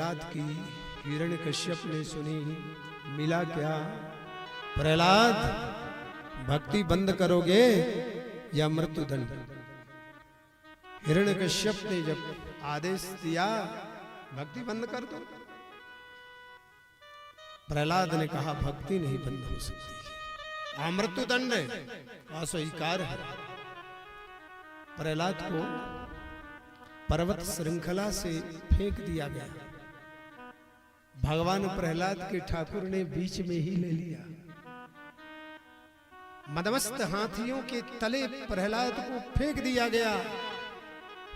प्रहलाद की हिरण्यकश्यप ने सुनी। मिला क्या? प्रहलाद भक्ति बंद करोगे या मृत्युदंड? हिरण्यकश्यप ने जब आदेश दिया भक्ति बंद कर दो, प्रहलाद ने कहा भक्ति नहीं बंद हो सकती, मृत्युदंड का स्वीकार है। प्रहलाद को पर्वत श्रृंखला से फेंक दिया गया। भगवान प्रहलाद के ठाकुर ने बीच में ही ले लिया। मदमस्त हाथियों के तले प्रहलाद को फेंक दिया गया।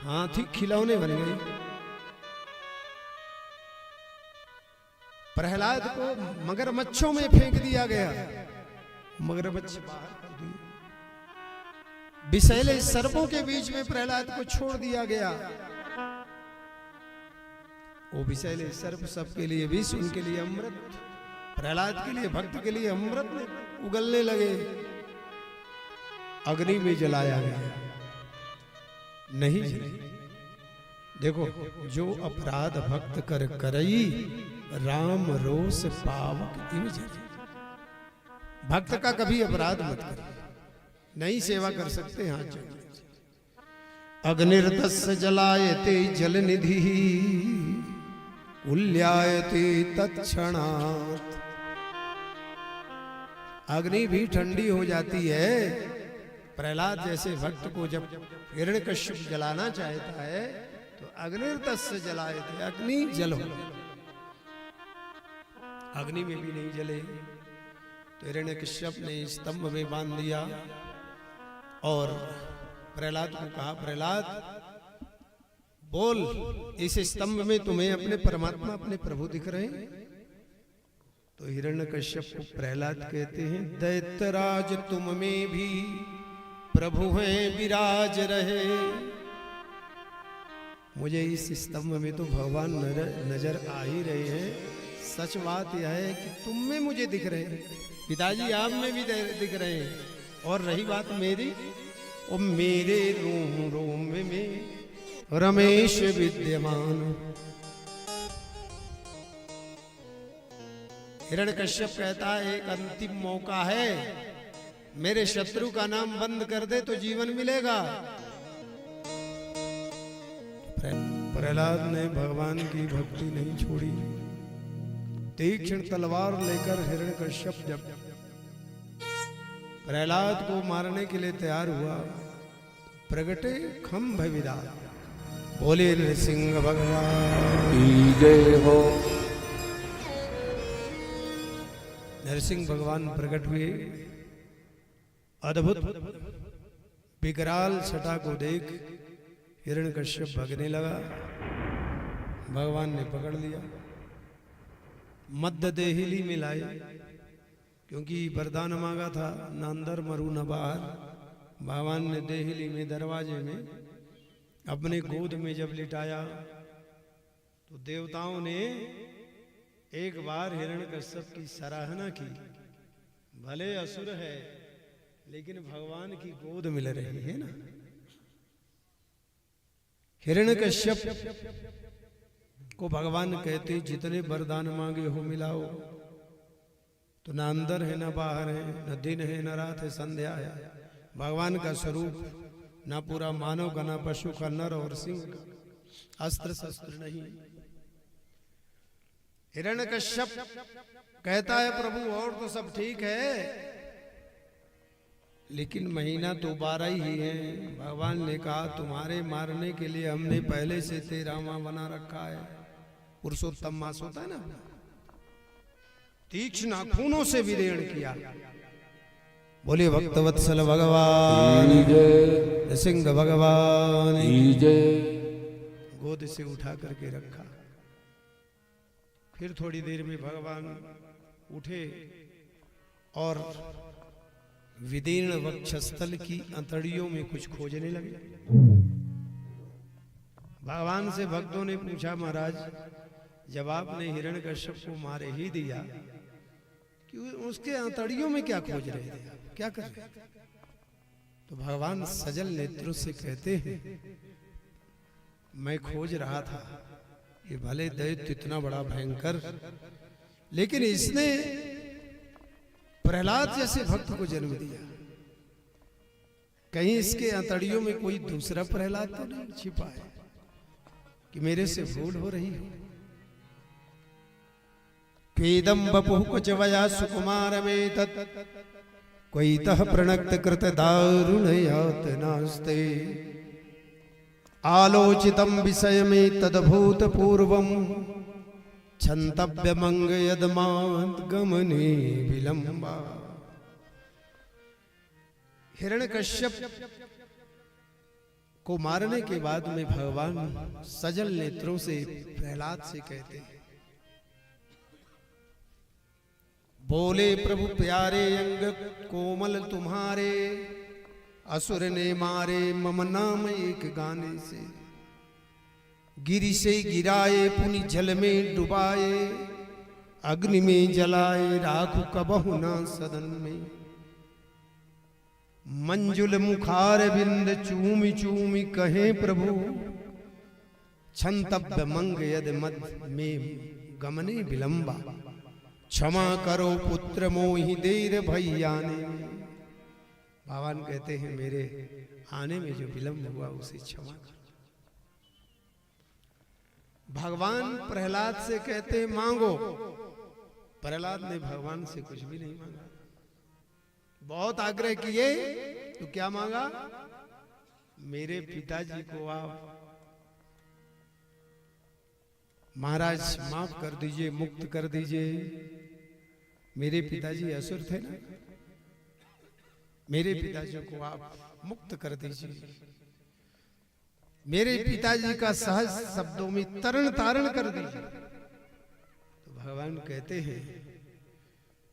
हाथी खिलौने बन गए। प्रहलाद को मगरमच्छों में फेंक दिया गया। मगरमच्छ बाहर कर दिए। विषैले सर्पों के बीच में प्रहलाद को छोड़ दिया गया। वो विषैले सर्प सबके लिए विष, उनके लिए अमृत, प्रहलाद के लिए, भक्त के लिए अमृत उगलने लगे। अग्नि में जलाया गया, नहीं जले। देखो, जो अपराध भक्त कर करई, राम रोष पावक इव जरी। भक्त का कभी अपराध मत करो, नहीं सेवा कर सकते। हाँ, अग्निर्दस्य जलायते जल निधि, उल्यायते तत्क्षणात्। अग्नि भी ठंडी हो जाती है। प्रहलाद जैसे भक्त को जब हिरण्यकश्यप जलाना चाहता है तो अग्निर्दस्य जलायते, अग्नि जल हो, अग्नि में भी नहीं जले। तो हिरण्यकश्यप ने स्तंभ में बांध दिया और प्रहलाद को कहा, प्रहलाद बोल, इस स्तंभ में तुम्हें अपने परमात्मा, अपने प्रभु दिख रहे हैं? तो हिरण्यकश्यप को प्रहलाद कहते हैं, दैत्यराज तुम में भी प्रभु हैं विराज रहे। मुझे इस स्तंभ में तो भगवान नजर आ ही रहे हैं। सच बात यह है कि तुम में मुझे दिख रहे हैं, पिताजी आप में भी दिख रहे हैं। और रही बात मेरी, ओ मेरे रोम रोम में रमेश विद्यमान। हिरण्यकश्यप कहता है एक अंतिम मौका है, मेरे शत्रु का नाम बंद कर दे तो जीवन मिलेगा। प्रहलाद ने भगवान की भक्ति नहीं छोड़ी। तीक्ष्ण तलवार लेकर हिरण्यकश्यप जब प्रहलाद को मारने के लिए तैयार हुआ, प्रगटे खंभ विदाल। बोले नृसिंह भगवान की जय हो। नरसिंह भगवान प्रकट हुए। अद्भुत विकराल छटा को देख हिरण्यकश्यप भागने लगा। भगवान ने पकड़ लिया, मध्य देहिली में लाए, क्योंकि वरदान मांगा था न अंदर मरू न बाहर। भगवान ने देहिली में, दरवाजे में अपने गोद में जब लिटाया तो देवताओं ने एक बार हिरण्यकश्यप की सराहना की। भले असुर है लेकिन भगवान की गोद मिल रही है ना। हिरण्यकश्यप को भगवान कहते, जितने वरदान मांगे हो मिलाओ। तो ना अंदर है ना बाहर है, न दिन है न रात है, संध्या है। भगवान का स्वरूप ना पूरा मानव का, ना पशु का, नर और सिंह का, अस्त्र शस्त्र नहीं। हिरण्यकश्यप कहता है, प्रभु और तो सब ठीक है लेकिन महीना तो 12 ही है। भगवान ने कहा, तुम्हारे मारने के लिए हमने पहले से 13वां बना रखा है। पुरुषोत्तम मास होता है ना, तीक्ष्ण नाखूनों से विदीर्ण किया। बोले भक्तवत्सल भगवान जय, सिंह भगवान जय। गोद से उठा करके रखा। फिर थोड़ी देर में भगवान उठे और विदीर्ण वक्षस्थल की अंतड़ियों में कुछ खोजने लगे। भगवान से भक्तों ने पूछा, महाराज जब आपने हिरण्यकश्यप को मारे ही दिया कि उसके अंतड़ियों में क्या खोज रहे थे, क्या कर रहे थे? तो भगवान सजल नेत्रों से कहते हैं, मैं खोज रहा था ये भले दैत्य इतना बड़ा भयंकर, लेकिन इसने प्रहलाद जैसे भक्त को जन्म दिया। कहीं इसके अंतड़ियों में कोई दूसरा प्रहलाद तो नहीं छिपा है कि मेरे से भूल हो रही हो। क्वेदम बपुः कुचवया सुकुमार में तत् कोई तह प्रणक्त कृत दारुण यातनास्ते आलोचितम विषय में तदभूत पूर्वम क्षंतव्य मंग यदमात गमने विलंबा। हिरण्यकश्यप को मारने के बाद में भगवान सजल नेत्रों से प्रहलाद से कहते हैं, बोले प्रभु प्यारे अंग कोमल तुम्हारे, असुर ने मारे मम नाम एक गाने से। गिरि से गिराए पुनि जल में डुबाए, अग्नि में जलाए राखु कबहु ना सदन में। मंजुल मुखार बिंद चूमि चूमि कहे प्रभु, क्षंतव्य मंग यद मद में गमने विलंबा। क्षमा करो पुत्र मोहि देर भैयाने। भगवान कहते हैं मेरे आने में जो विलंब हुआ उसे क्षमा करो। भगवान प्रहलाद से कहते मांगो। प्रहलाद ने भगवान से कुछ भी नहीं मांगा। बहुत आग्रह किए तो क्या मांगा, मेरे पिताजी को आप महाराज माफ कर दीजिए, मुक्त कर दीजिए। मेरे पिताजी असुर थे ना, मेरे पिताजी को आप मुक्त कर दीजिए। मेरे पिताजी का सहज शब्दों में तरण तारण कर दीजिए। तो भगवान कहते हैं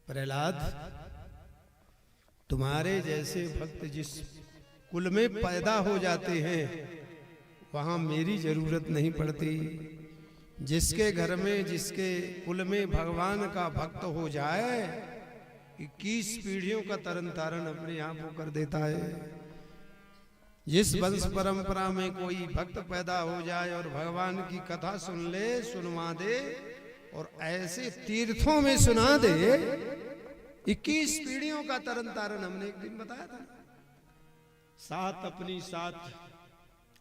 प्रहलाद, तुम्हारे जैसे भक्त जिस कुल में पैदा हो जाते हैं वहां मेरी जरूरत नहीं पड़ती। जिसके घर में जिसके कुल में भगवान का भक्त हो जाए 21 पीढ़ियों का तरन तारण अपने आप वो कर देता है। जिस वंश परंपरा में कोई भक्त पैदा हो जाए और भगवान की कथा सुन ले, सुनवा दे और ऐसे तीर्थों में सुना दे, 21 पीढ़ियों का तरन तारण हमने एक दिन बताया था। सात अपनी, सात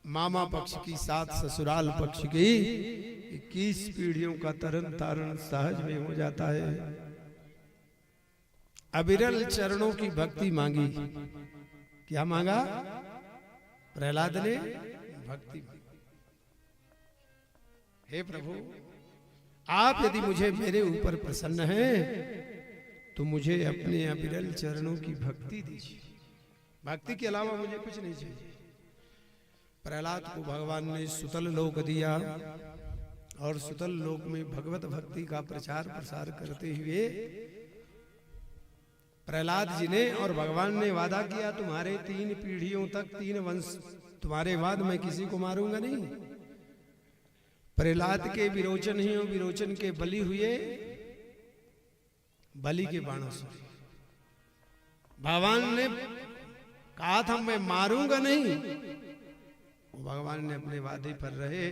मामा पक्ष की, सात ससुराल पक्ष की, 21 पीढ़ियों का तरन तारण सहज में हो जाता है। अविरल चरणों की भक्ति मांगी। क्या मांगा प्रहलाद ने? भक्ति। हे प्रभु, आप यदि मुझे मेरे ऊपर प्रसन्न हैं तो मुझे अपने अविरल चरणों की भक्ति दीजिए। भक्ति के अलावा मुझे कुछ नहीं चाहिए। प्रहलाद को भगवान ने सुतल लोक दिया और सुतल लोक में भगवत भक्ति का प्रचार प्रसार करते हुए प्रहलाद जी ने और भगवान ने वादा किया, तुम्हारे 3 पीढ़ियों तक, 3 वंश तुम्हारे बाद मैं किसी को मारूंगा नहीं। प्रहलाद के विरोचन ही विरोचन के बलि हुए, बलि के बाणों से। भगवान ने कहा था मैं मारूंगा नहीं, भगवान ने अपने वादे पर रहे